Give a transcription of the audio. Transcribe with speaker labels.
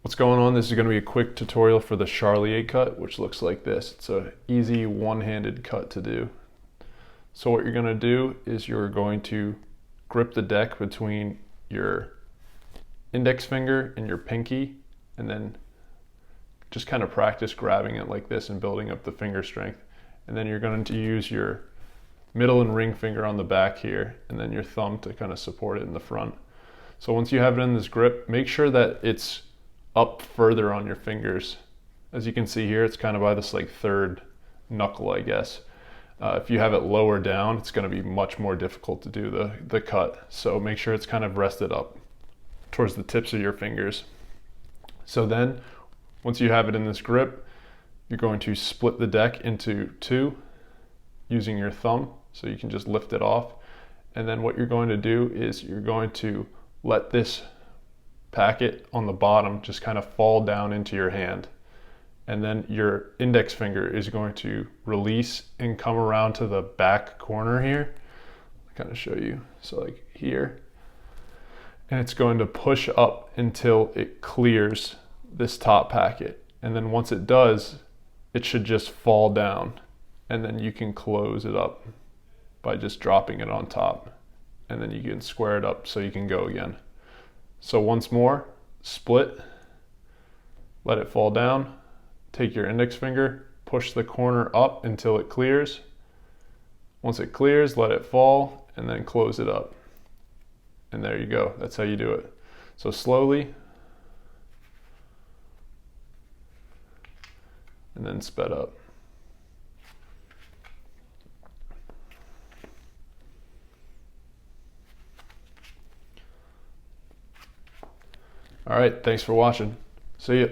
Speaker 1: What's going on? This is going to be a quick tutorial for the Charlier cut, which looks like this. It's an easy one-handed cut to do. So what you're going to do is you're going to grip the deck between your index finger and your pinky, and then just kind of practice grabbing it like this and building up the finger strength. And then you're going to use your middle and ring finger on the back here, and then your thumb to kind of support it in the front. So once you have it in this grip, make sure that it's up further on your fingers. As you can see here, it's kind of by this like third knuckle, I guess. If you have it lower down, it's going to be much more difficult to do the cut. So make sure it's kind of rested up towards the tips of your fingers. So then, once you have it in this grip, you're going to split the deck into two using your thumb, so you can just lift it off. And then what you're going to do is you're going to let this packet on the bottom just kind of fall down into your hand. And then your index finger is going to release and come around to the back corner here. I'll kind of show you. So like here. And it's going to push up until it clears this top packet. And then once it does, it should just fall down. And then you can close it up by just dropping it on top. And then you can square it up so you can go again. So once more, split, let it fall down, take your index finger, push the corner up until it clears. Once it clears, let it fall, and then close it up. And there you go, that's how you do it. So slowly, and then sped up. All right, thanks for watching. See ya.